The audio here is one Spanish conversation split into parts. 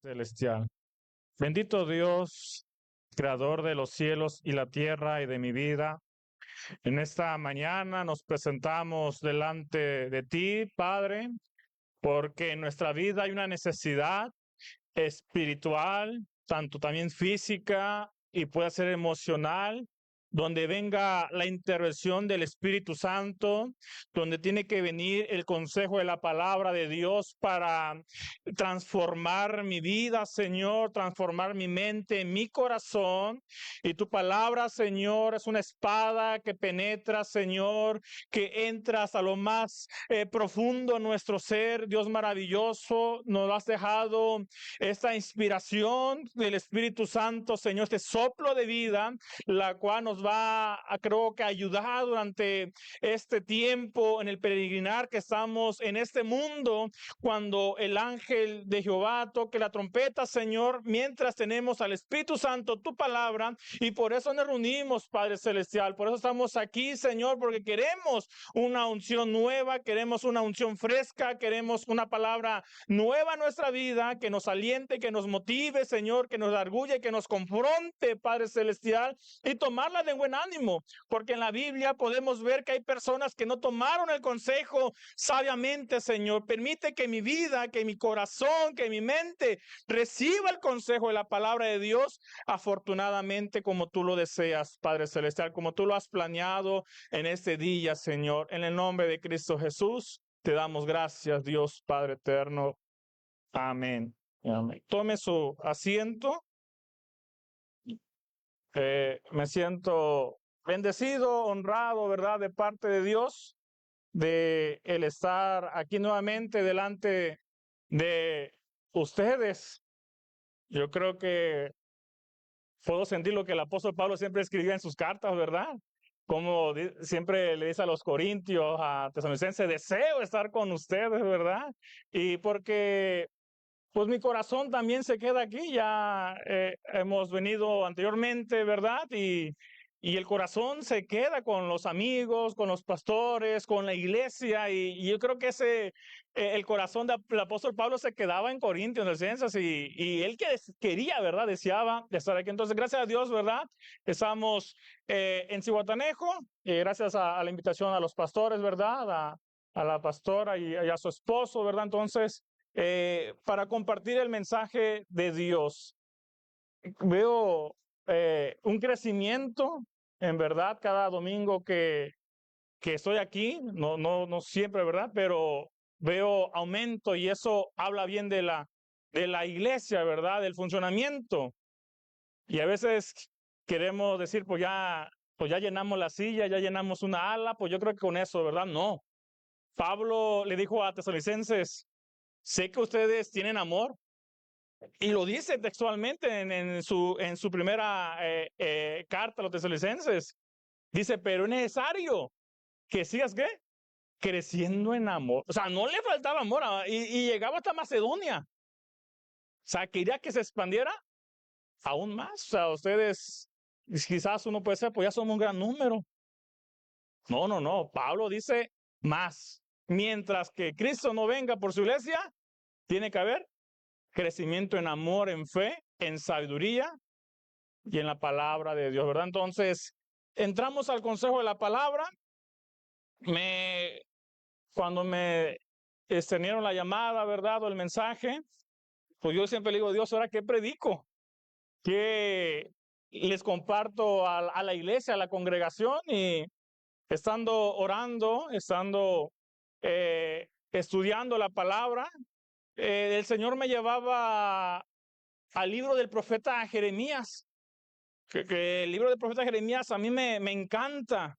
Celestial. Bendito Dios, creador de los cielos y la tierra y de mi vida. En esta mañana nos presentamos delante de ti, Padre, porque en nuestra vida hay una necesidad espiritual, tanto también física y puede ser emocional, donde venga la intervención del Espíritu Santo, donde tiene que venir el consejo de la palabra de Dios para transformar mi vida, Señor, transformar mi mente, mi corazón. Y tu palabra, Señor, es una espada que penetra, Señor, que entra hasta lo más profundo en nuestro ser. Dios maravilloso, nos lo has dejado esta inspiración del Espíritu Santo, Señor, este soplo de vida, la cual nos va a, creo que, ayudar durante este tiempo en el peregrinar que estamos en este mundo, cuando el ángel de Jehová toque la trompeta, Señor, mientras tenemos al Espíritu Santo, tu palabra, y por eso nos reunimos, Padre Celestial, por eso estamos aquí, Señor, porque queremos una unción nueva, queremos una unción fresca, queremos una palabra nueva en nuestra vida, que nos aliente, que nos motive, Señor, que nos arguye, que nos confronte, Padre Celestial, y tomarla de buen ánimo, porque en la Biblia podemos ver que hay personas que no tomaron el consejo sabiamente, Señor. Permite que mi vida, que mi corazón, que mi mente reciba el consejo de la palabra de Dios, afortunadamente como tú lo deseas, Padre Celestial, como tú lo has planeado en este día, Señor. En el nombre de Cristo Jesús, te damos gracias, Dios Padre eterno. Amén. Amén. Tome su asiento. Me siento bendecido, honrado, ¿verdad? De parte de Dios, de el estar aquí nuevamente delante de ustedes. Yo creo que puedo sentir lo que el apóstol Pablo siempre escribía en sus cartas, ¿verdad? Como siempre le dice a los corintios, a tesalonicenses, deseo estar con ustedes, ¿verdad? Y porque pues mi corazón también se queda aquí, ya hemos venido anteriormente, ¿verdad? Y el corazón se queda con los amigos, con los pastores, con la iglesia, y yo creo que el corazón del apóstol Pablo se quedaba en Corintios, en Tesalonicenses, y él quería, ¿verdad? Deseaba estar aquí. Entonces, gracias a Dios, ¿verdad? Estamos en Cihuatanejo, gracias a la invitación a los pastores, ¿verdad? A la pastora y a su esposo, ¿verdad? Entonces, para compartir el mensaje de Dios. Veo un crecimiento, en verdad, cada domingo que estoy aquí, no siempre, ¿verdad? Pero veo aumento y eso habla bien de la iglesia, ¿verdad? Del funcionamiento. Y a veces queremos decir, pues ya llenamos la silla, ya llenamos una ala, pues yo creo que con eso, ¿verdad? No. Pablo le dijo a tesalonicenses, sé que ustedes tienen amor, y lo dice textualmente en su primera carta a los tesalonicenses. Dice, pero es necesario que sigas, ¿qué? Creciendo en amor. O sea, no le faltaba amor y llegaba hasta Macedonia. O sea, quería que se expandiera aún más. O sea, ustedes, quizás uno puede ser, pues ya somos un gran número. No. Pablo dice más. Mientras que Cristo no venga por su iglesia, tiene que haber crecimiento en amor, en fe, en sabiduría y en la palabra de Dios, ¿verdad? Entonces, entramos al consejo de la palabra. Cuando me extendieron la llamada, ¿verdad? O el mensaje, pues yo siempre le digo, Dios, ¿ahora qué predico? ¿Qué les comparto a la iglesia, a la congregación? Y estando orando, estando estudiando la palabra, el Señor me llevaba al libro del profeta Jeremías. Que el libro del profeta Jeremías a mí me encanta.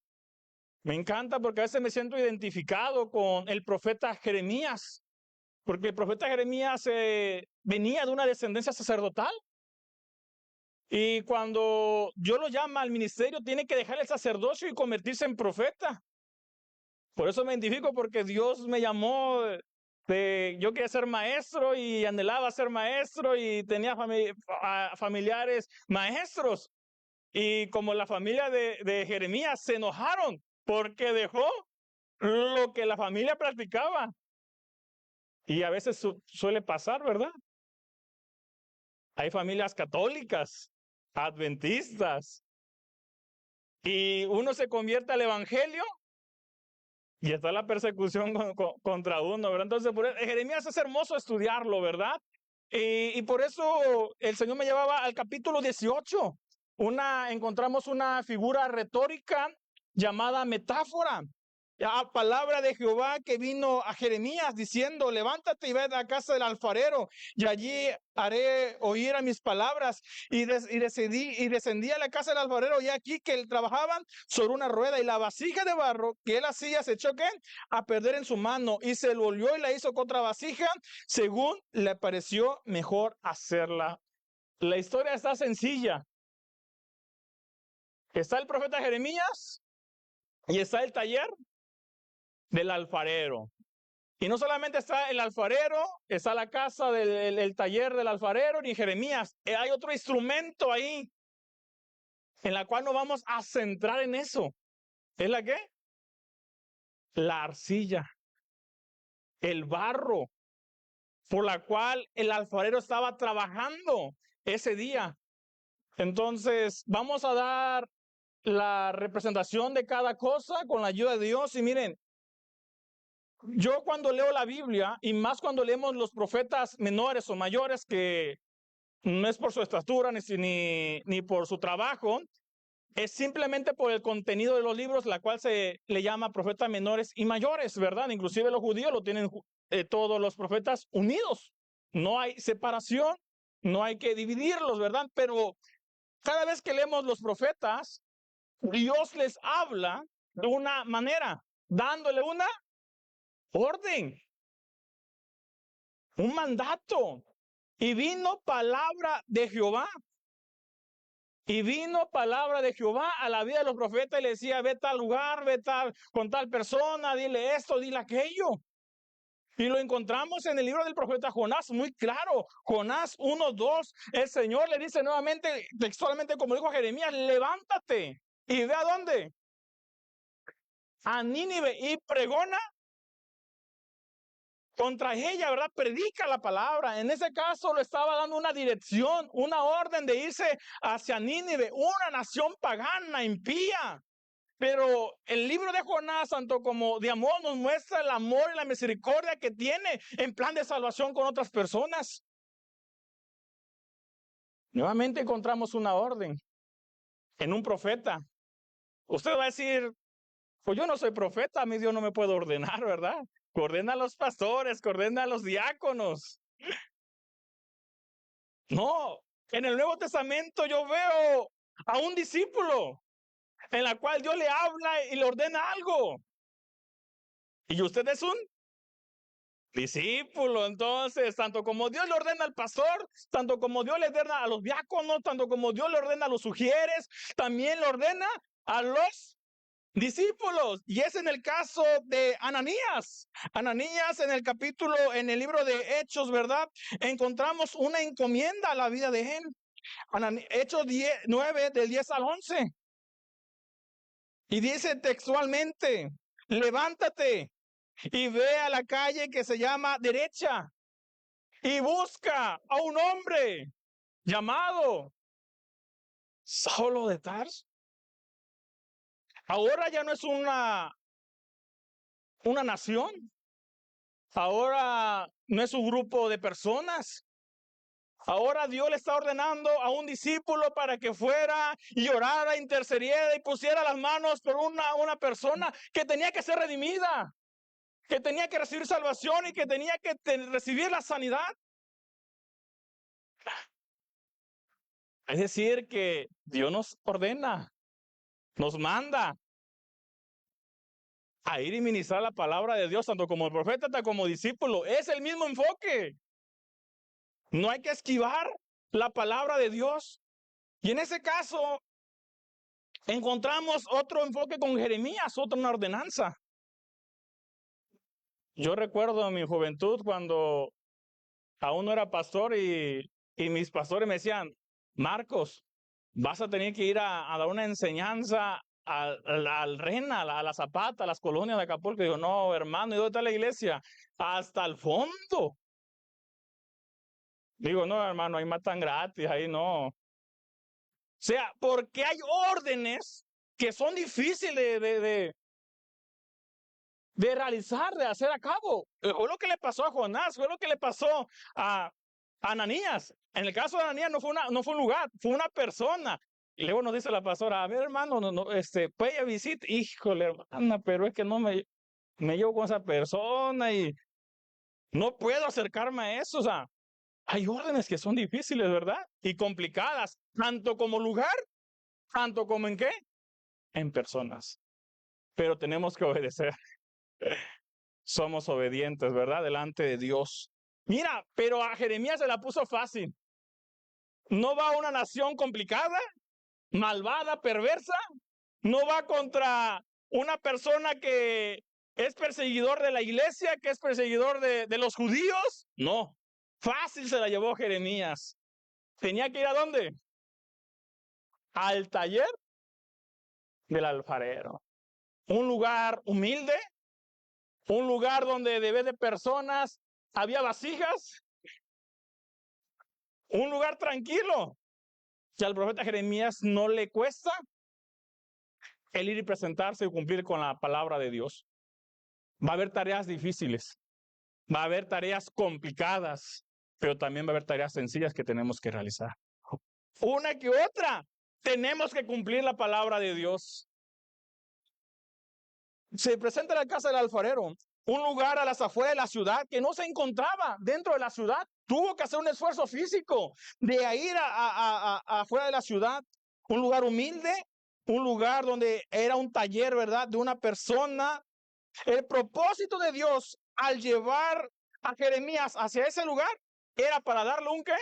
Me encanta porque a veces me siento identificado con el profeta Jeremías, porque el profeta Jeremías venía de una descendencia sacerdotal, y cuando Dios lo llama al ministerio tiene que dejar el sacerdocio y convertirse en profeta. Por eso me identifico, porque Dios me llamó, yo quería ser maestro y anhelaba ser maestro y tenía familiares maestros. Y como la familia de Jeremías se enojaron porque dejó lo que la familia practicaba. Y a veces suele pasar, ¿verdad? Hay familias católicas, adventistas, y uno se convierte al evangelio y está la persecución contra uno, ¿verdad? Entonces, Jeremías es hermoso estudiarlo, ¿verdad? Y por eso el Señor me llevaba al capítulo 18. Encontramos una figura retórica llamada metáfora. Palabra de Jehová que vino a Jeremías diciendo: levántate y ve a la casa del alfarero, y allí haré oír a mis palabras. Y descendí a la casa del alfarero, y aquí que él trabajaban sobre una rueda, y la vasija de barro que él hacía se echó ¿qué? A perder en su mano, y se volvió y la hizo con otra vasija, según le pareció mejor hacerla. La historia está sencilla. Está el profeta Jeremías y está el taller del alfarero. Y no solamente está el alfarero, está la casa del taller del alfarero, ni Jeremías. Hay otro instrumento ahí en la cual nos vamos a centrar en eso. ¿Es la qué? La arcilla, el barro, por la cual el alfarero estaba trabajando ese día. Entonces, vamos a dar la representación de cada cosa con la ayuda de Dios. Y miren, yo cuando leo la Biblia, y más cuando leemos los profetas menores o mayores, que no es por su estatura ni por su trabajo, es simplemente por el contenido de los libros, la cual se le llama profetas menores y mayores, ¿verdad? Inclusive los judíos lo tienen todos los profetas unidos. No hay separación, no hay que dividirlos, ¿verdad? Pero cada vez que leemos los profetas, Dios les habla de una manera, dándole una orden, un mandato. Y vino palabra de Jehová. Y vino palabra de Jehová a la vida de los profetas y le decía: ve a tal lugar, ve con tal persona, dile esto, dile aquello. Y lo encontramos en el libro del profeta Jonás, muy claro. Jonás 1:2, el Señor le dice nuevamente, textualmente como dijo a Jeremías: levántate y ve a dónde. A Nínive, y pregona contra ella, ¿verdad? Predica la palabra. En ese caso lo estaba dando una dirección, una orden de irse hacia Nínive, una nación pagana, impía. Pero el libro de Jonás, tanto como de amor, nos muestra el amor y la misericordia que tiene en plan de salvación con otras personas. Nuevamente encontramos una orden en un profeta. Usted va a decir: pues yo no soy profeta, a mí Dios no me puede ordenar, ¿verdad? Que ordena a los pastores, que ordena a los diáconos. No, en el Nuevo Testamento yo veo a un discípulo en la cual Dios le habla y le ordena algo. Y usted es un discípulo. Entonces, tanto como Dios le ordena al pastor, tanto como Dios le ordena a los diáconos, tanto como Dios le ordena a los sugieres, también le ordena a los discípulos. Y es en el caso de Ananías. Ananías, en el libro de Hechos, ¿verdad? Encontramos una encomienda a la vida de él. Hechos 9, del 10 al 11. Y dice textualmente: levántate y ve a la calle que se llama Derecha y busca a un hombre llamado Saulo de Tarso. Ahora ya no es una nación. Ahora no es un grupo de personas. Ahora Dios le está ordenando a un discípulo para que fuera y orara, intercediera y pusiera las manos por una persona que tenía que ser redimida, que tenía que recibir salvación y que tenía que recibir la sanidad. Es decir, que Dios nos ordena, nos manda a ir y ministrar la palabra de Dios, tanto como profeta, tanto como discípulo. Es el mismo enfoque. No hay que esquivar la palabra de Dios. Y en ese caso, encontramos otro enfoque con Jeremías, una ordenanza. Yo recuerdo en mi juventud cuando aún no era pastor y mis pastores me decían: Marcos, vas a tener que ir a dar una enseñanza al RENA, a la Zapata, a las colonias de Acapulco. Y digo: no, hermano, ¿y dónde está la iglesia? Hasta el fondo. Digo, no, hermano, ahí matan gratis, ahí no. O sea, porque hay órdenes que son difíciles de realizar, de hacer a cabo. Fue lo que le pasó a Jonás, fue lo que le pasó a Ananías. En el caso de Ananías no fue un lugar, fue una persona. Y luego nos dice la pastora, a ver, hermano, puede ir a visitar. Híjole, hermana, pero es que me llevo con esa persona y no puedo acercarme a eso. O sea, hay órdenes que son difíciles, ¿verdad? Y complicadas, tanto como lugar, tanto como en qué, en personas. Pero tenemos que obedecer. Somos obedientes, ¿verdad? Delante de Dios. Mira, pero a Jeremías se la puso fácil. No va a una nación complicada, malvada, perversa. No va contra una persona que es perseguidor de la iglesia, que es perseguidor de los judíos. No, fácil se la llevó Jeremías. ¿Tenía que ir a dónde? Al taller del alfarero. Un lugar humilde, un lugar donde de vez de personas había vasijas, un lugar tranquilo. Si al profeta Jeremías no le cuesta el ir y presentarse y cumplir con la palabra de Dios. Va a haber tareas difíciles, va a haber tareas complicadas, pero también va a haber tareas sencillas que tenemos que realizar. Una que otra, tenemos que cumplir la palabra de Dios. Se presenta en la casa del alfarero, un lugar a las afueras de la ciudad que no se encontraba dentro de la ciudad. Tuvo que hacer un esfuerzo físico de ir afuera de la ciudad, un lugar humilde, un lugar donde era un taller, ¿verdad?, de una persona. El propósito de Dios al llevar a Jeremías hacia ese lugar era para darle un ¿qué?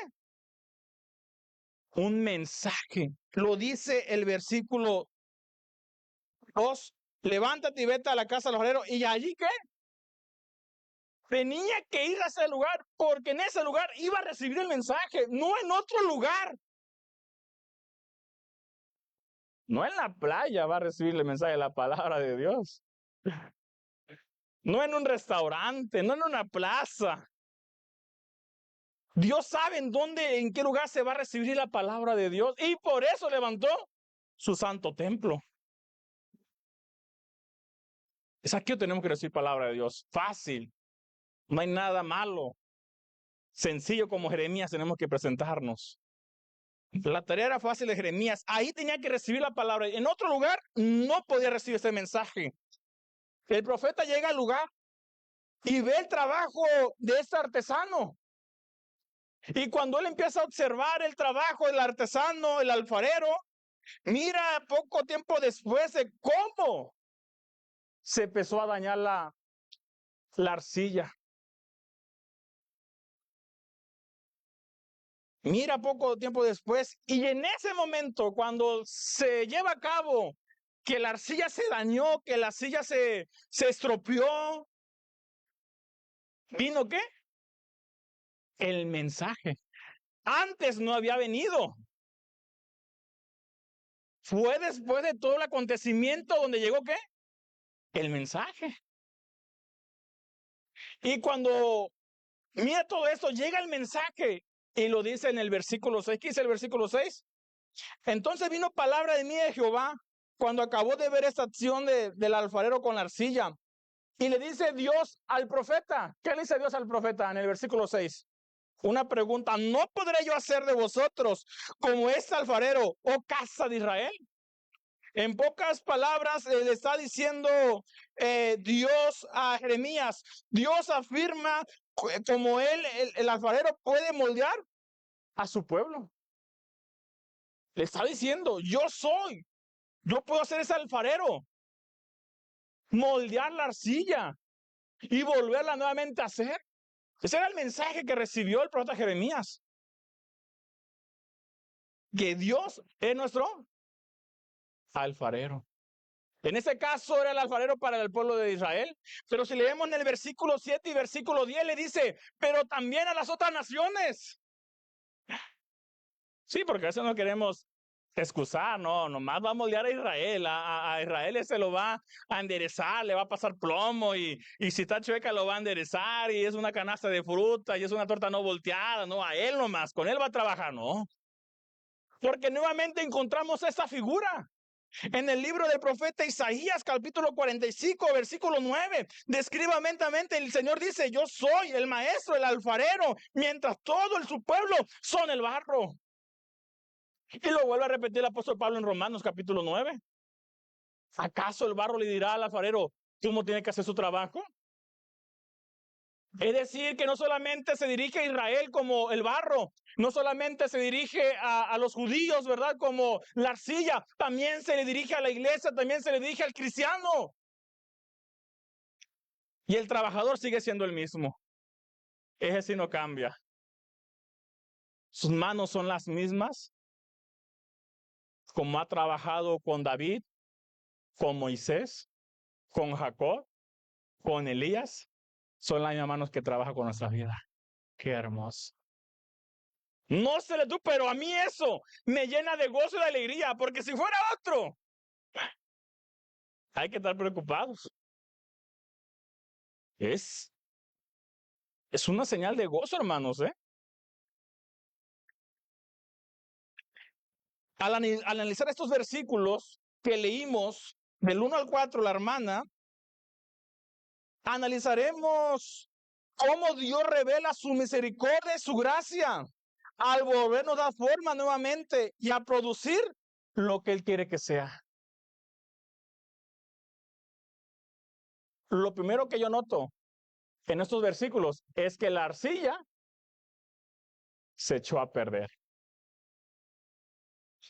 Un mensaje. Lo dice el versículo 2. Levántate y vete a la casa del alfarero. ¿Y allí qué? Tenía que ir a ese lugar porque en ese lugar iba a recibir el mensaje, no en otro lugar. No en la playa va a recibir el mensaje de la palabra de Dios. No en un restaurante, no en una plaza. Dios sabe en qué lugar se va a recibir la palabra de Dios. Y por eso levantó su santo templo. Es aquí que tenemos que recibir palabra de Dios. Fácil. No hay nada malo. Sencillo como Jeremías tenemos que presentarnos. La tarea era fácil de Jeremías. Ahí tenía que recibir la palabra. En otro lugar no podía recibir ese mensaje. El profeta llega al lugar y ve el trabajo de este artesano. Y cuando él empieza a observar el trabajo del artesano, el alfarero, mira poco tiempo después de cómo se empezó a dañar la arcilla. Mira poco tiempo después, y en ese momento, cuando se lleva a cabo que la arcilla se dañó, que la arcilla se estropeó, ¿vino qué? El mensaje. Antes no había venido. Fue después de todo el acontecimiento donde llegó ¿qué? El mensaje. Y cuando mira todo esto, llega el mensaje y lo dice en el versículo 6. ¿Qué dice el versículo 6? Entonces vino palabra de mí de Jehová cuando acabó de ver esta acción del alfarero con la arcilla. Y le dice Dios al profeta. ¿Qué le dice Dios al profeta en el versículo 6? Una pregunta. ¿No podré yo hacer de vosotros como este alfarero, oh casa de Israel? En pocas palabras le está diciendo Dios a Jeremías. Dios afirma como él, el alfarero, puede moldear a su pueblo. Le está diciendo, yo puedo ser ese alfarero, moldear la arcilla y volverla nuevamente a hacer. Ese era el mensaje que recibió el profeta Jeremías. Que Dios es nuestro alfarero. En ese caso era el alfarero para el pueblo de Israel. Pero si leemos en el versículo 7 y versículo 10 le dice, pero también a las otras naciones. Sí, porque a veces no queremos excusar, no, nomás va a moldear a Israel, a Israel se lo va a enderezar, le va a pasar plomo y si está chueca lo va a enderezar y es una canasta de fruta y es una torta no volteada, no, a él nomás, con él va a trabajar, no. Porque nuevamente encontramos esa figura. En el libro del profeta Isaías, capítulo 45, versículo 9, describamente el Señor dice, yo soy el maestro, el alfarero, mientras todo su pueblo son el barro. Y lo vuelve a repetir el apóstol Pablo en Romanos capítulo 9. ¿Acaso el barro le dirá al alfarero cómo tiene que hacer su trabajo? Es decir, que no solamente se dirige a Israel como el barro, no solamente se dirige a los judíos, ¿verdad? Como la arcilla, también se le dirige a la iglesia, también se le dirige al cristiano. Y el trabajador sigue siendo el mismo. Ese sí no cambia. Sus manos son las mismas, como ha trabajado con David, con Moisés, con Jacob, con Elías. Son las mismas manos que trabajan con nuestra vida. Qué hermoso. No sé tú, pero a mí eso me llena de gozo y de alegría, porque si fuera otro, hay que estar preocupados. Es, es una señal de gozo, hermanos, ¿eh? Al analizar estos versículos que leímos del 1 al 4, la hermana, analizaremos cómo Dios revela su misericordia y su gracia al volvernos a dar forma nuevamente y a producir lo que Él quiere que sea. Lo primero que yo noto en estos versículos es que la arcilla se echó a perder.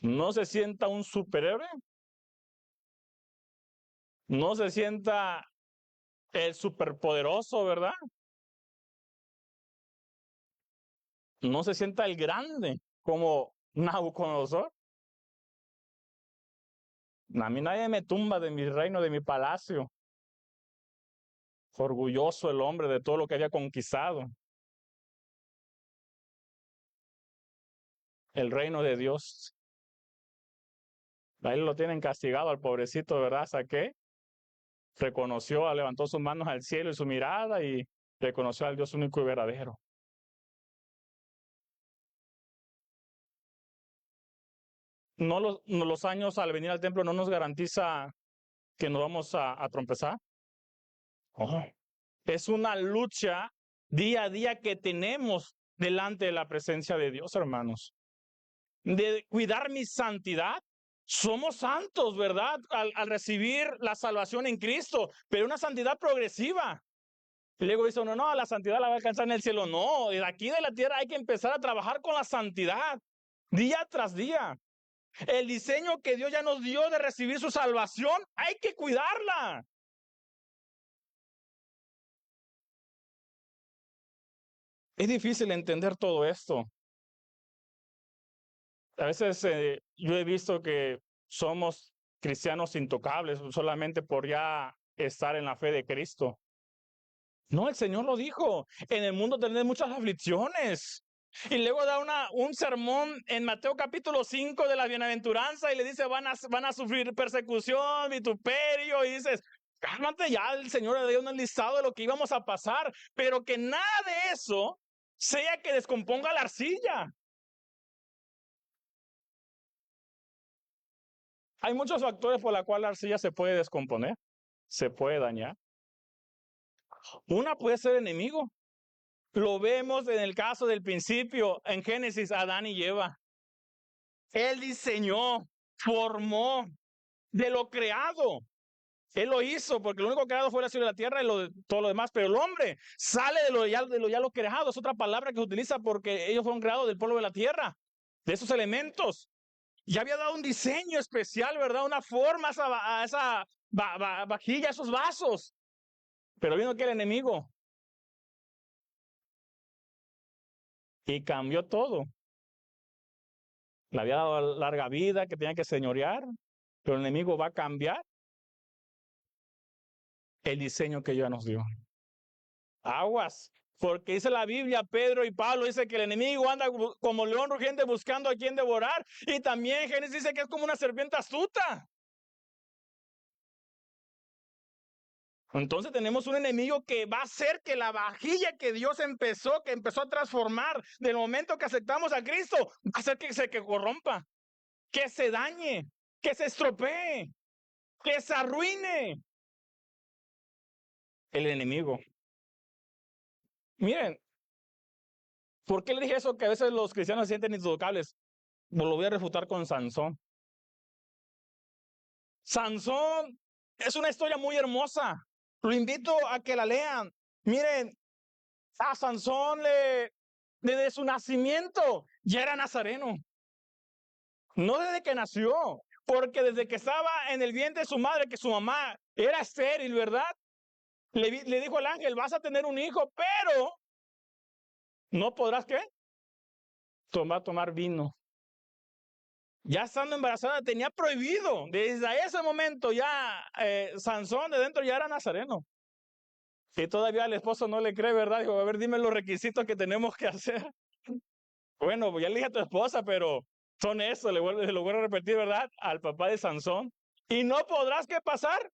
No se sienta un superhéroe, no se sienta el superpoderoso, ¿verdad? No se sienta el grande como Nabucodonosor. A mí nadie me tumba de mi reino, de mi palacio. Orgulloso el hombre de todo lo que había conquistado. El reino de Dios. Ahí lo tienen castigado al pobrecito, ¿verdad? Saqué. Reconoció, levantó sus manos al cielo y su mirada y reconoció al Dios único y verdadero. No los años al venir al templo no nos garantiza que nos vamos a trompezar. Oh. Es una lucha día a día que tenemos delante de la presencia de Dios, hermanos. De cuidar mi santidad. Somos santos, ¿verdad? Al recibir la salvación en Cristo, pero una santidad progresiva. Y luego dice uno, no, la santidad la va a alcanzar en el cielo. No, de aquí de la tierra hay que empezar a trabajar con la santidad, día tras día. El diseño que Dios ya nos dio de recibir su salvación, hay que cuidarla. Es difícil entender todo esto. A veces yo he visto que somos cristianos intocables solamente por ya estar en la fe de Cristo. No, el Señor lo dijo, en el mundo tendré muchas aflicciones. Y luego da un sermón en Mateo capítulo 5 de la bienaventuranza y le dice, van a sufrir persecución, vituperio, y dices, cálmate ya, el Señor le dio un listado de lo que íbamos a pasar, pero que nada de eso sea que descomponga la arcilla. Hay muchos factores por los cuales la arcilla se puede descomponer, se puede dañar. Una puede ser enemigo. Lo vemos en el caso del principio, en Génesis, Adán y Eva. Él diseñó, formó de lo creado. Él lo hizo, porque lo único creado fue el cielo y la tierra y todo lo demás, pero el hombre sale de lo ya lo creado. Es otra palabra que se utiliza porque ellos fueron creados del polvo de la tierra, de esos elementos. Y había dado un diseño especial, ¿verdad? Una forma a esa vajilla, a esos vasos. Pero vino que el enemigo y cambió todo. Le había dado larga vida, que tenía que señorear, pero el enemigo va a cambiar el diseño que ya nos dio. Aguas, Porque dice la Biblia, Pedro y Pablo dice que el enemigo anda como león rugiente buscando a quien devorar. Y también Génesis dice que es como una serpiente astuta. Entonces tenemos un enemigo que va a hacer que la vajilla que Dios que empezó a transformar del momento que aceptamos a Cristo, va a hacer que corrompa, que se dañe, que se estropee, que se arruine. El enemigo. Miren, ¿por qué le dije eso? Que a veces los cristianos se sienten intocables. Lo voy a refutar con Sansón. Sansón es una historia muy hermosa. Lo invito a que la lean. Miren, a Sansón desde su nacimiento ya era nazareno. No desde que nació, porque desde que estaba en el vientre de su madre, que su mamá era estéril, ¿verdad? Le dijo al ángel, vas a tener un hijo, pero no podrás, ¿qué? Tomar vino. Ya estando embarazada tenía prohibido. Desde ese momento ya Sansón de dentro ya era nazareno. Y todavía el esposo no le cree, ¿verdad? Dijo, a ver, dime los requisitos que tenemos que hacer. Bueno, pues ya le dije a tu esposa, pero son eso, lo vuelvo a repetir, ¿verdad? Al papá de Sansón. Y no podrás, ¿qué pasar?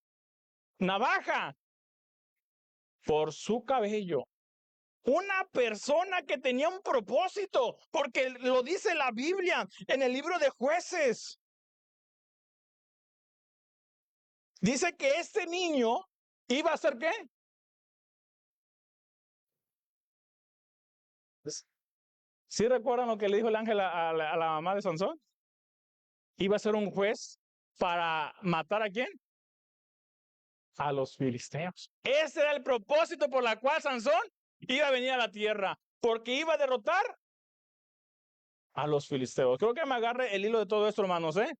Navaja por su cabello. Una persona que tenía un propósito, porque lo dice la Biblia en el libro de Jueces. Dice que este niño iba a ser ¿qué? ¿Sí recuerdan lo que le dijo el ángel a la mamá de Sansón? Iba a ser un juez para matar ¿a quién? A los filisteos. Ese era el propósito por el cual Sansón iba a venir a la tierra, porque iba a derrotar a los filisteos. Creo que me agarre el hilo de todo esto, hermanos, ¿eh?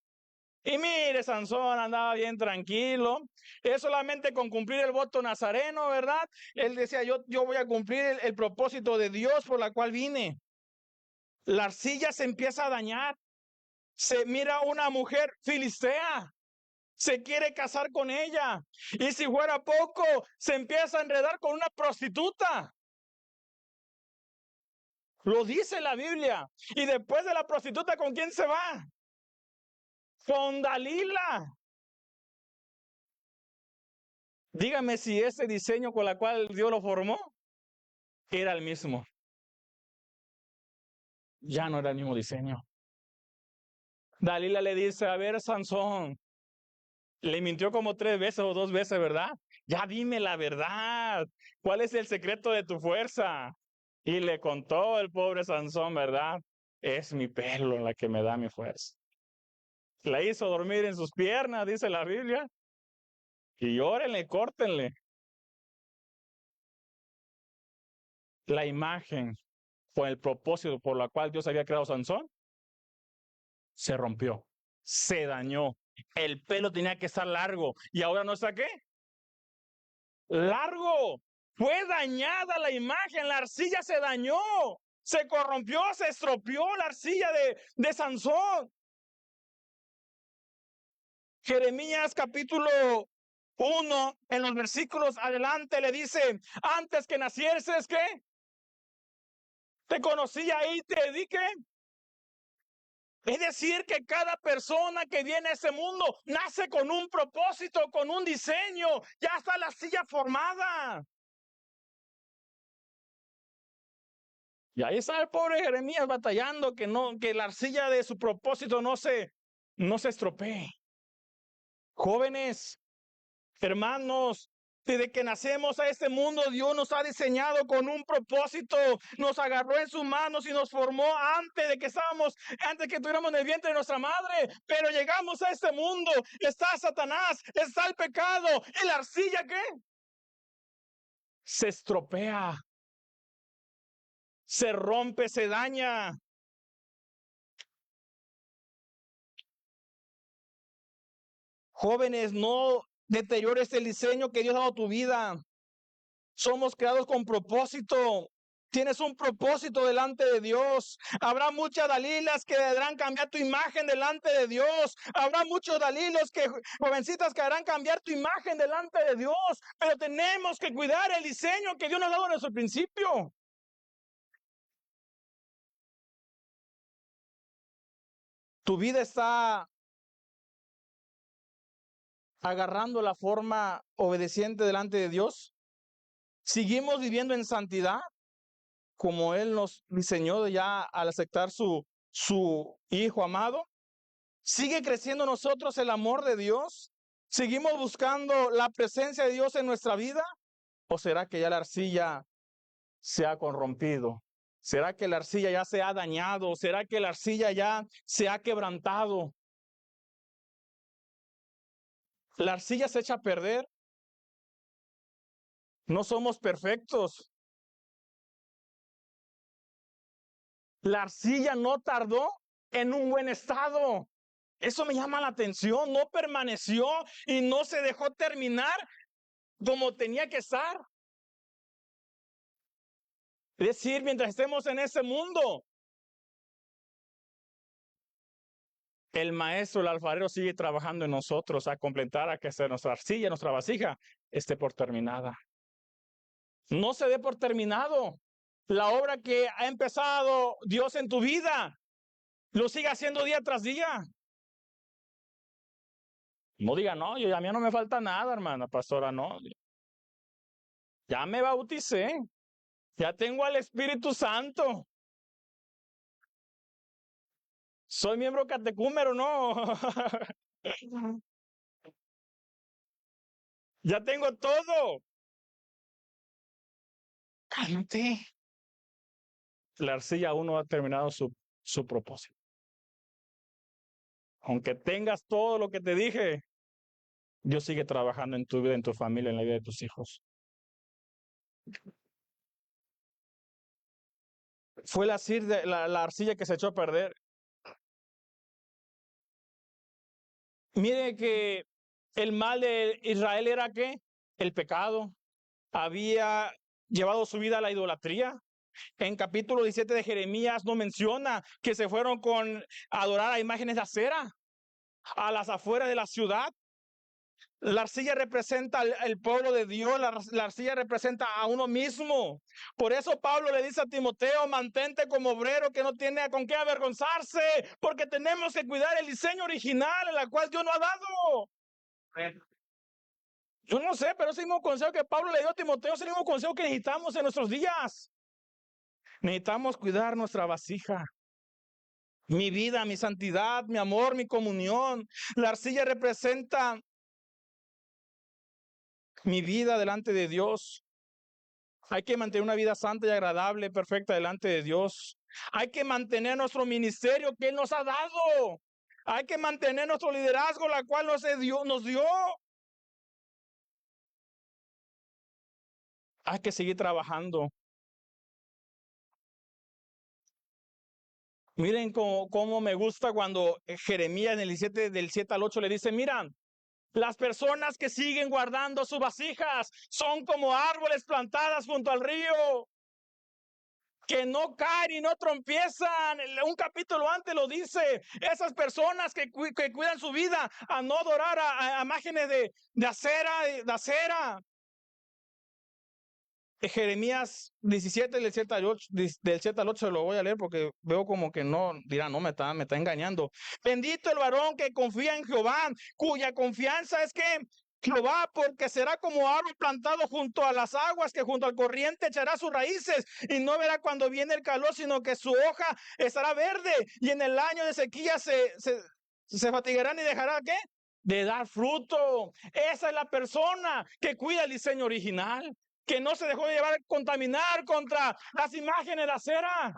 Y mire, Sansón andaba bien tranquilo. Es solamente con cumplir el voto nazareno, ¿verdad? Él decía, yo voy a cumplir el propósito de Dios por la cual vine. La arcilla se empieza a dañar. Se mira una mujer filistea. Se quiere casar con ella. Y si fuera poco, se empieza a enredar con una prostituta. Lo dice la Biblia. Y después de la prostituta, ¿con quién se va? Con Dalila. Dígame si ese diseño con el cual Dios lo formó era el mismo. Ya no era el mismo diseño. Dalila le dice, a ver, Sansón, le mintió como 3 veces o 2 veces, ¿verdad? Ya dime la verdad. ¿Cuál es el secreto de tu fuerza? Y le contó el pobre Sansón, ¿verdad? Es mi pelo la que me da mi fuerza. La hizo dormir en sus piernas, dice la Biblia. Y órenle, córtenle. La imagen o el propósito por la cual Dios había creado a Sansón se rompió, se dañó. El pelo tenía que estar largo y ahora no está qué. Largo. Fue dañada la imagen, la arcilla se dañó, se corrompió, se estropeó la arcilla de Sansón. Jeremías capítulo 1, en los versículos adelante le dice, antes que nacieses, ¿qué? Te conocía y te dediqué. Es decir, que cada persona que viene a ese mundo nace con un propósito, con un diseño. Ya está la silla formada. Y ahí está el pobre Jeremías batallando que la arcilla de su propósito no se estropee. Jóvenes, hermanos, desde que nacemos a este mundo, Dios nos ha diseñado con un propósito, nos agarró en sus manos y nos formó antes que tuviéramos en el vientre de nuestra madre, pero llegamos a este mundo, está Satanás, está el pecado, y la arcilla, ¿qué? Se estropea, se rompe, se daña. Jóvenes, no deteriores el diseño que Dios ha dado a tu vida. Somos creados con propósito. Tienes un propósito delante de Dios. Habrá muchas Dalilas que harán cambiar tu imagen delante de Dios. Habrá muchos Dalilos jovencitas que harán cambiar tu imagen delante de Dios. Pero tenemos que cuidar el diseño que Dios nos ha dado desde el principio. Tu vida está agarrando la forma obediente delante de Dios. Seguimos viviendo en santidad, como Él nos diseñó ya al aceptar su Hijo amado. ¿Sigue creciendo en nosotros el amor de Dios? ¿Seguimos buscando la presencia de Dios en nuestra vida? ¿O será que ya la arcilla se ha corrompido? ¿Será que la arcilla ya se ha dañado? ¿Será que la arcilla ya se ha quebrantado? La arcilla se echa a perder. No somos perfectos. La arcilla no tardó en un buen estado. Eso me llama la atención. No permaneció y no se dejó terminar como tenía que estar. Es decir, mientras estemos en ese mundo, el maestro, el alfarero, sigue trabajando en nosotros a completar, a que sea nuestra arcilla, nuestra vasija, esté por terminada. No se dé por terminado. La obra que ha empezado Dios en tu vida, lo sigue haciendo día tras día. No diga, no, a mí no me falta nada, hermana pastora, no. Ya me bauticé, ya tengo al Espíritu Santo. Soy miembro catecúmeno, no. Ya tengo todo. Cálmate. La arcilla aún no ha terminado su propósito. Aunque tengas todo lo que te dije, Dios sigue trabajando en tu vida, en tu familia, en la vida de tus hijos. Fue la arcilla que se echó a perder. Mire que el mal de Israel era ¿qué? El pecado. Había llevado su vida a la idolatría. En capítulo 17 de Jeremías no menciona que se fueron a adorar a imágenes de acera a las afueras de la ciudad. La arcilla representa al pueblo de Dios, la arcilla representa a uno mismo. Por eso Pablo le dice a Timoteo, mantente como obrero que no tiene con qué avergonzarse, porque tenemos que cuidar el diseño original en el cual Dios nos ha dado. Yo no sé, pero ese mismo consejo que Pablo le dio a Timoteo es el mismo consejo que necesitamos en nuestros días. Necesitamos cuidar nuestra vasija. Mi vida, mi santidad, mi amor, mi comunión. La arcilla representa mi vida delante de Dios. Hay que mantener una vida santa y agradable, perfecta delante de Dios. Hay que mantener nuestro ministerio que Él nos ha dado. Hay que mantener nuestro liderazgo, la cual nos dio. Hay que seguir trabajando. Miren cómo me gusta cuando Jeremías en el 17, del 7 al 8 le dice, mira, las personas que siguen guardando sus vasijas son como árboles plantadas junto al río, que no caen y no tropiezan. Un capítulo antes lo dice. Esas personas que cuidan su vida a no adorar a imágenes de acera. Jeremías 17, del 7 al 8 lo voy a leer porque veo como que no, dirá, no, me está engañando. Bendito el varón que confía en Jehová, cuya confianza es que Jehová, porque será como árbol plantado junto a las aguas, que junto al corriente echará sus raíces y no verá cuando viene el calor, sino que su hoja estará verde y en el año de sequía se fatigarán y dejará, ¿qué? De dar fruto. Esa es la persona que cuida el diseño original, que no se dejó de llevar a contaminar contra las imágenes de acera.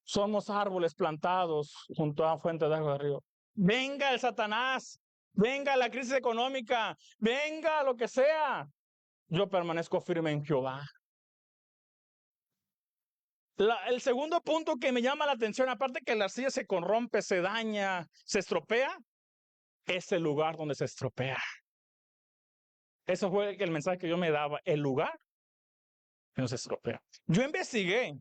Somos árboles plantados junto a fuentes de agua de río. Venga el Satanás, venga la crisis económica, venga lo que sea. Yo permanezco firme en Jehová. El segundo punto que me llama la atención, aparte que la arcilla se corrompe, se daña, se estropea, es el lugar donde se estropea. Eso fue el mensaje que yo me daba, el lugar que nos estropea. Yo investigué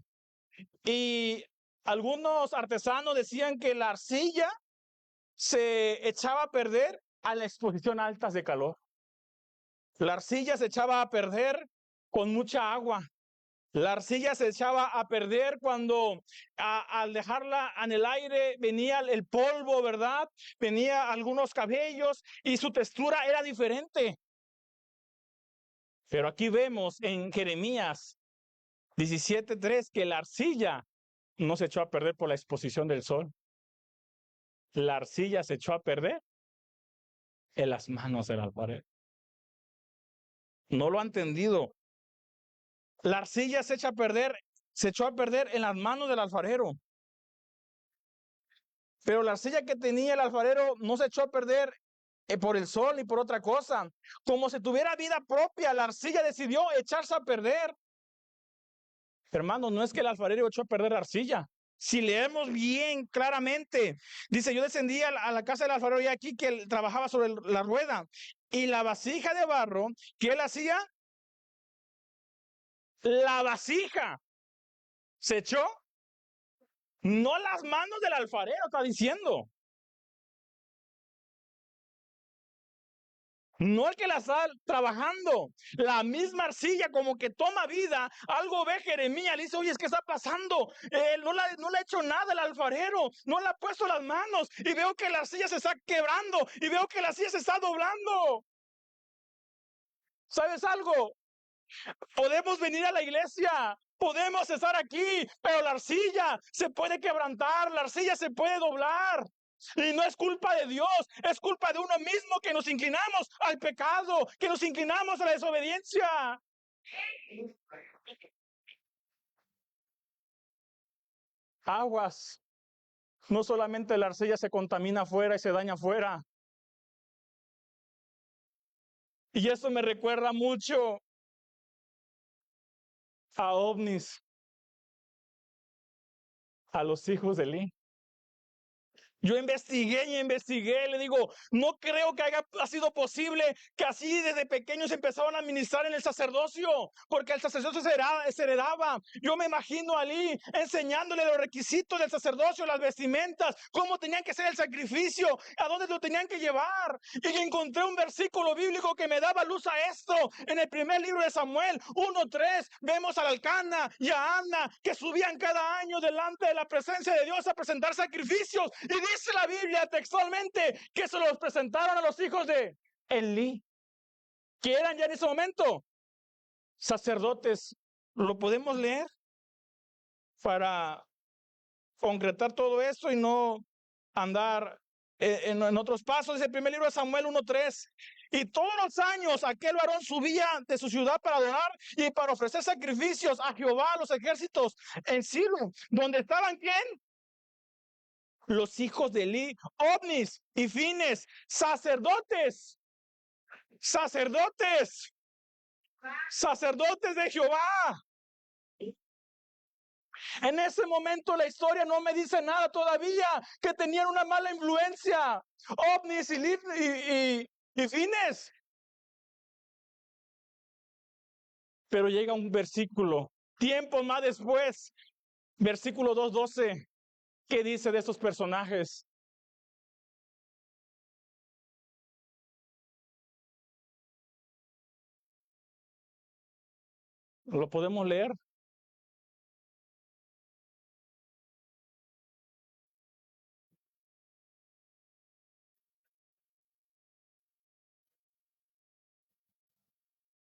y algunos artesanos decían que la arcilla se echaba a perder a la exposición altas de calor. La arcilla se echaba a perder con mucha agua. La arcilla se echaba a perder cuando al dejarla en el aire venía el polvo, ¿verdad? Venía algunos cabellos y su textura era diferente. Pero aquí vemos en Jeremías 17:3 que la arcilla no se echó a perder por la exposición del sol. La arcilla se echó a perder en las manos del alfarero. No lo ha entendido. La arcilla se echó a perder en las manos del alfarero. Pero la arcilla que tenía el alfarero no se echó a perder por el sol ni por otra cosa. Como si tuviera vida propia, la arcilla decidió echarse a perder. Hermano, no es que el alfarero echó a perder la arcilla. Si leemos bien claramente, dice, yo descendí a la casa del alfarero y aquí que él trabajaba sobre la rueda. Y la vasija de barro que él hacía, la vasija se echó, no las manos del alfarero, está diciendo. No el que la está trabajando, la misma arcilla como que toma vida, algo ve Jeremías, le dice, oye, ¿qué está pasando? No le ha hecho nada el alfarero, no le ha puesto las manos y veo que la arcilla se está quebrando y veo que la arcilla se está doblando. ¿Sabes algo? Podemos venir a la iglesia, podemos estar aquí, pero la arcilla se puede quebrantar, la arcilla se puede doblar. Y no es culpa de Dios, es culpa de uno mismo que nos inclinamos al pecado, que nos inclinamos a la desobediencia. Aguas, no solamente la arcilla se contamina afuera y se daña afuera. Y eso me recuerda mucho a ovnis, a los hijos de Eli. Yo investigué y investigué, le digo, no creo que haya sido posible que así desde pequeños empezaron a administrar en el sacerdocio, porque el sacerdocio se heredaba. Yo me imagino a Ali enseñándole los requisitos del sacerdocio, las vestimentas, cómo tenían que ser el sacrificio, a dónde lo tenían que llevar. Y encontré un versículo bíblico que me daba luz a esto. En el primer libro de Samuel 1:3, vemos al Elcana y a Ana que subían cada año delante de la presencia de Dios a presentar sacrificios. Y dice la Biblia textualmente que se los presentaron a los hijos de Elí, que eran ya en ese momento sacerdotes. Lo podemos leer para concretar todo esto y no andar en otros pasos. Dice el primer libro de Samuel 1:3. Y todos los años aquel varón subía de su ciudad para adorar y para ofrecer sacrificios a Jehová, a los ejércitos, en Silo, donde estaban ¿quién? Los hijos de Eli, ovnis y fines, sacerdotes, sacerdotes, sacerdotes de Jehová. En ese momento la historia no me dice nada todavía, que tenían una mala influencia, ovnis y fines. Pero llega un versículo, tiempo más después, versículo 2:12, ¿qué dice de estos personajes? ¿Lo podemos leer?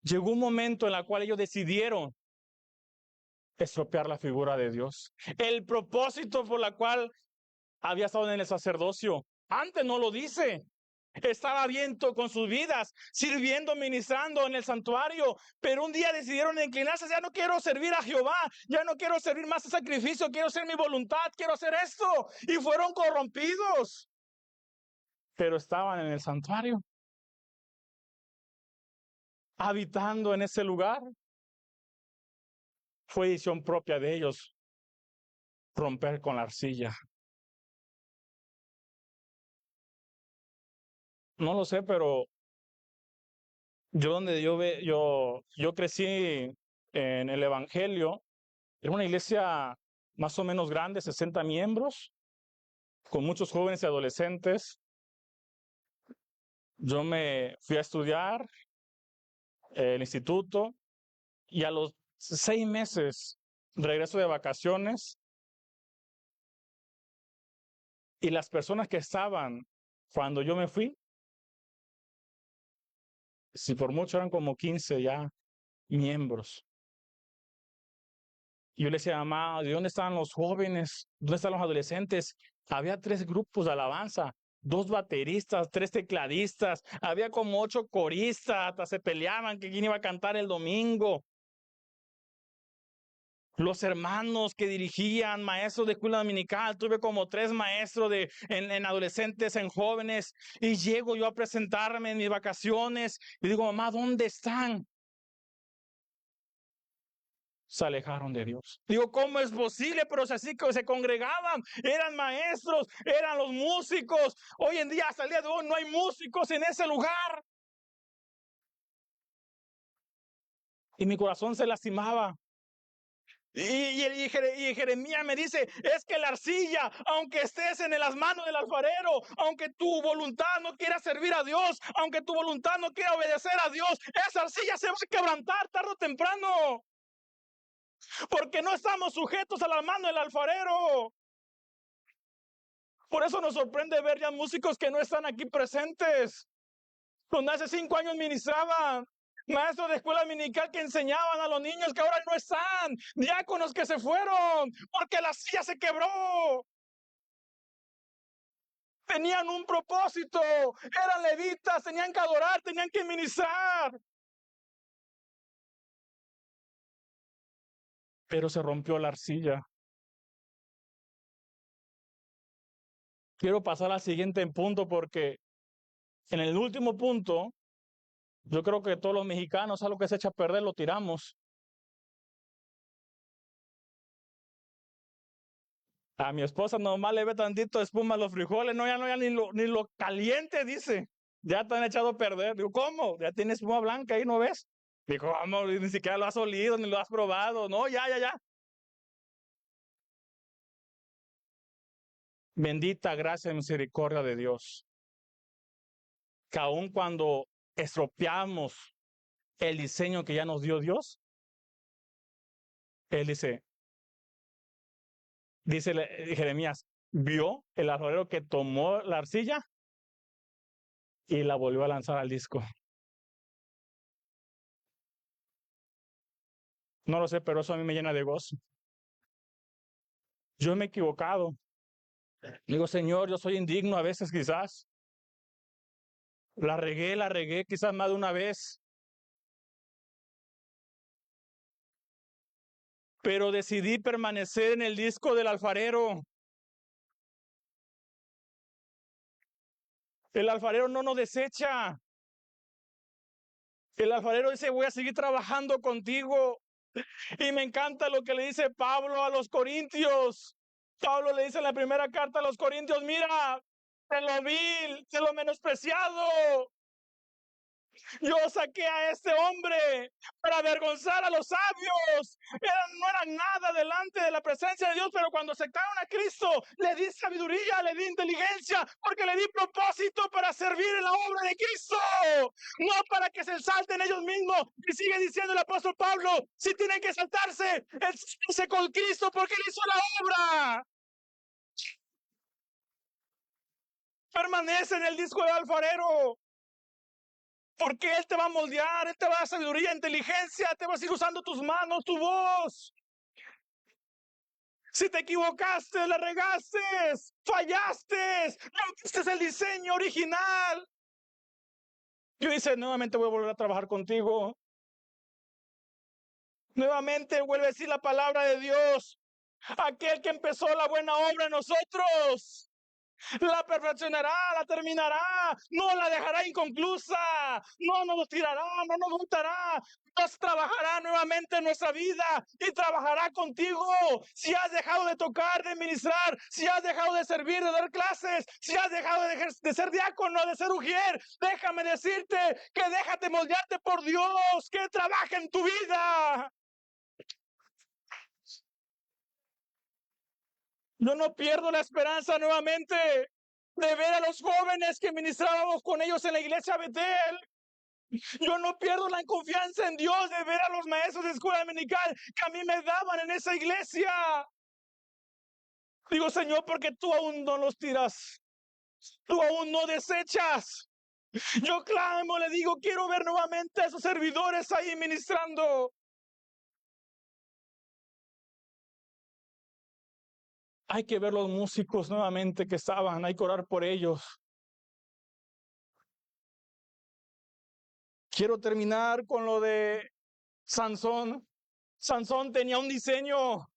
Llegó un momento en el cual ellos decidieron estropear la figura de Dios. El propósito por la cual había estado en el sacerdocio. Antes no lo dice. Estaba bien con sus vidas, sirviendo, ministrando en el santuario, pero un día decidieron inclinarse, ya no quiero servir a Jehová, ya no quiero servir más a sacrificio, quiero hacer mi voluntad, quiero hacer esto, y fueron corrompidos, pero estaban en el santuario, habitando en ese lugar. Fue decisión propia de ellos romper con la arcilla. No lo sé, pero yo crecí en el Evangelio. Era una iglesia más o menos grande, 60 miembros, con muchos jóvenes y adolescentes. Yo me fui a estudiar el instituto y a los 6 meses regreso de vacaciones y las personas que estaban cuando yo me fui, si por mucho eran como 15 ya miembros. Y yo le decía, mamá, ¿de dónde están los jóvenes? ¿Dónde están los adolescentes? Había 3 grupos de alabanza, 2 bateristas, 3 tecladistas, había como 8 coristas, hasta se peleaban que quién iba a cantar el domingo. Los hermanos que dirigían, maestros de escuela dominical, tuve como 3 maestros en adolescentes, en jóvenes, y llego yo a presentarme en mis vacaciones y digo, mamá, ¿dónde están? Se alejaron de Dios. Digo, ¿cómo es posible? Pero si así que se congregaban, eran maestros, eran los músicos. Hoy en día, hasta el día de hoy, no hay músicos en ese lugar. Y mi corazón se lastimaba. Y Jeremías me dice, es que la arcilla, aunque estés en las manos del alfarero, aunque tu voluntad no quiera servir a Dios, aunque tu voluntad no quiera obedecer a Dios, esa arcilla se va a quebrantar tarde o temprano, porque no estamos sujetos a la mano del alfarero. Por eso nos sorprende ver ya músicos que no están aquí presentes, donde hace 5 años ministraban, maestros de escuela dominical que enseñaban a los niños que ahora no están, diáconos que se fueron, porque la silla se quebró. Tenían un propósito, eran levitas, tenían que adorar, tenían que ministrar. Pero se rompió la arcilla. Quiero pasar al siguiente punto porque en el último punto, yo creo que todos los mexicanos, algo que se echa a perder, lo tiramos. A mi esposa nomás le ve tantito de espuma a los frijoles, no, ya ni lo caliente, dice. Ya te han echado a perder. Digo, ¿cómo? Ya tiene espuma blanca ahí, ¿no ves? Digo, vamos, ni siquiera lo has olido, ni lo has probado. No, ya. Bendita gracia y misericordia de Dios. Que aun cuando estropeamos el diseño que ya nos dio Dios, Él dice Jeremías, vio el alfarero que tomó la arcilla y la volvió a lanzar al disco. No lo sé, pero eso a mí me llena de gozo. Yo me he equivocado. Digo, Señor, yo soy indigno a veces quizás. La regué quizás más de una vez. Pero decidí permanecer en el disco del alfarero. El alfarero no nos desecha. El alfarero dice, voy a seguir trabajando contigo. Y me encanta lo que le dice Pablo a los corintios. Pablo le dice en la primera carta a los corintios, mira, de lo vil, de lo menospreciado, yo saqué a este hombre para avergonzar a los sabios. No eran nada delante de la presencia de Dios, pero cuando aceptaron a Cristo, le di sabiduría, le di inteligencia, porque le di propósito para servir en la obra de Cristo, no para que se exalten ellos mismos. Y sigue diciendo el apóstol Pablo, si tienen que exaltarse, exáltense con Cristo, porque Él hizo la obra. Permanece en el disco del alfarero. Porque Él te va a moldear, Él te va a dar sabiduría, inteligencia, te vas a ir usando tus manos, tu voz. Si te equivocaste, la regaste, fallaste, no hiciste el diseño original. Yo dice, nuevamente voy a volver a trabajar contigo. Nuevamente vuelve a decir la palabra de Dios. Aquel que empezó la buena obra en nosotros La perfeccionará, la terminará, no la dejará inconclusa, no nos tirará, no nos juntará. Dios trabajará nuevamente en nuestra vida y trabajará contigo. Si has dejado de tocar, de ministrar, si has dejado de servir, de dar clases, si has dejado de ser diácono, de ser ujier, déjame decirte que déjate moldearte por Dios, que trabaje en tu vida. Yo no pierdo la esperanza nuevamente de ver a los jóvenes que ministrábamos con ellos en la iglesia Betel. Yo no pierdo la confianza en Dios de ver a los maestros de escuela dominical que a mí me daban en esa iglesia. Digo, Señor, porque tú aún no los tiras, tú aún no desechas. Yo clamo, le digo, quiero ver nuevamente a esos servidores ahí ministrando. Hay que ver los músicos nuevamente que estaban, hay que orar por ellos. Quiero terminar con lo de Sansón. Sansón tenía un diseño,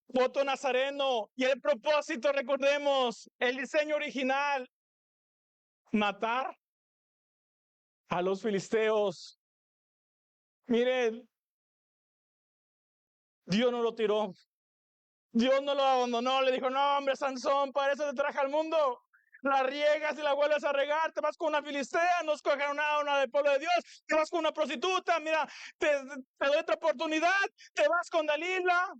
voto nazareno, y el propósito, recordemos, el diseño original, matar a los filisteos. Miren, Dios no lo tiró, Dios no lo abandonó, le dijo, no hombre Sansón, para eso te traje al mundo. La riegas y la vuelves a regar, te vas con una filistea, no escoges una del pueblo de Dios, te vas con una prostituta, mira, te doy otra oportunidad, te vas con Dalila.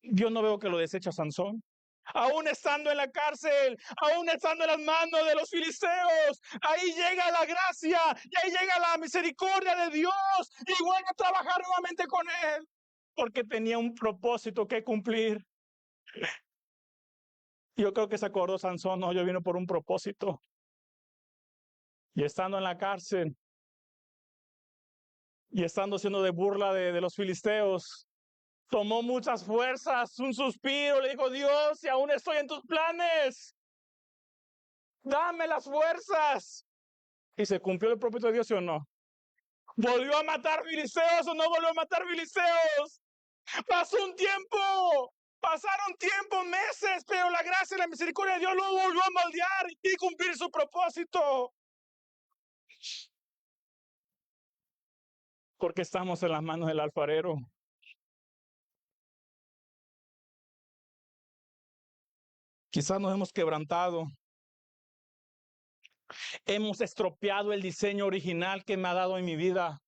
Yo no veo que lo desecha Sansón. Aún estando en la cárcel, aún estando en las manos de los filisteos, ahí llega la gracia y ahí llega la misericordia de Dios y vuelve a trabajar nuevamente con él, porque tenía un propósito que cumplir. Yo creo que se acordó Sansón, no, yo vine por un propósito. Y estando en la cárcel y estando siendo de burla de los filisteos, tomó muchas fuerzas, un suspiro, le dijo, Dios, si aún estoy en tus planes, dame las fuerzas. ¿Y se cumplió el propósito de Dios, sí o no? ¿Volvió a matar filisteos o no volvió a matar filisteos? Pasó un tiempo, pasaron tiempo, meses, pero la gracia y la misericordia de Dios lo volvió a moldear y cumplir su propósito. Porque estamos en las manos del alfarero. Quizás nos hemos quebrantado. Hemos estropeado el diseño original que me ha dado en mi vida.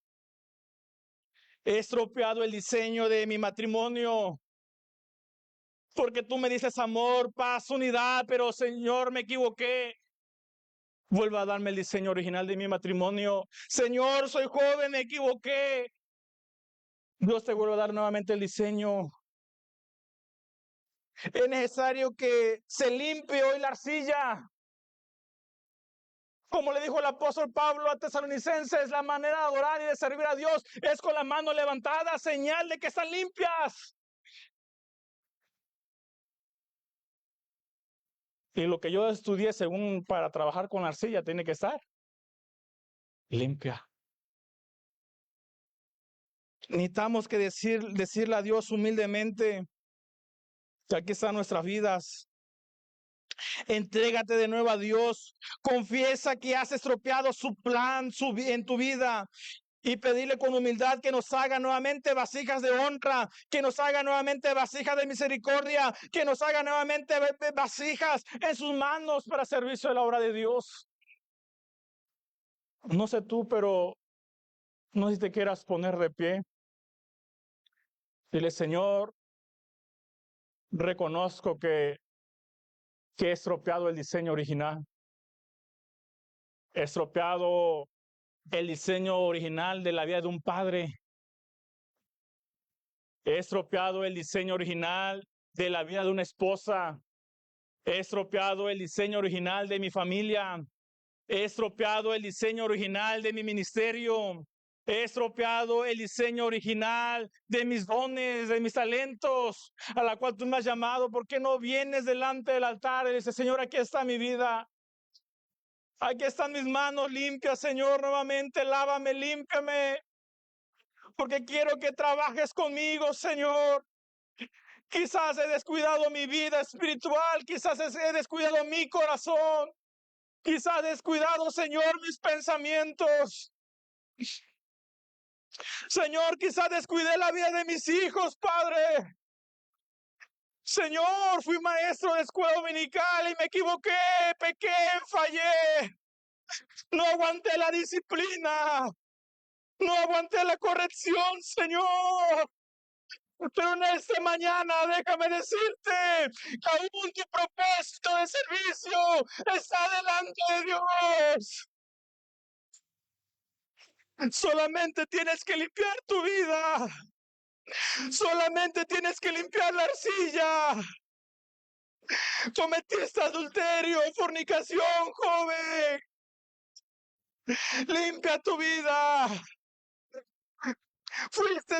He estropeado el diseño de mi matrimonio. Porque tú me dices amor, paz, unidad, pero Señor, me equivoqué. Vuelva a darme el diseño original de mi matrimonio. Señor, soy joven, me equivoqué. Dios te vuelve a dar nuevamente el diseño. Es necesario que se limpie hoy la arcilla. Como le dijo el apóstol Pablo a Tesalonicenses, la manera de adorar y de servir a Dios es con las manos levantadas, señal de que están limpias. Y lo que yo estudié según para trabajar con la arcilla tiene que estar limpia. Necesitamos que decirle a Dios humildemente que aquí están nuestras vidas. Entrégate de nuevo a Dios. Confiesa que has estropeado su plan en tu vida. Y pedirle con humildad que nos haga nuevamente vasijas de honra, que nos haga nuevamente vasijas de misericordia, que nos haga nuevamente vasijas en sus manos para servicio de la obra de Dios. No sé tú, pero no sé si te quieras poner de pie. Dile, Señor, reconozco que he estropeado el diseño original. He estropeado el diseño original de la vida de un padre. He estropeado el diseño original de la vida de una esposa. He estropeado el diseño original de mi familia. He estropeado el diseño original de mi ministerio. He estropeado el diseño original de mis dones, de mis talentos, a la cual tú me has llamado. ¿Por qué no vienes delante del altar y dices, Señor, aquí está mi vida? Aquí están mis manos limpias, Señor, nuevamente lávame, límpiame, porque quiero que trabajes conmigo, Señor. Quizás he descuidado mi vida espiritual, quizás he descuidado mi corazón, quizás he descuidado, Señor, mis pensamientos. Señor, quizás descuidé la vida de mis hijos, Padre. Señor, fui maestro de escuela dominical y me equivoqué, pequé, fallé. No aguanté la disciplina, no aguanté la corrección, Señor. Pero en esta mañana déjame decirte que aún tu propósito de servicio está delante de Dios. Solamente tienes que limpiar tu vida. Solamente tienes que limpiar la arcilla. Cometiste adulterio, fornicación, joven. Limpia tu vida. Fuiste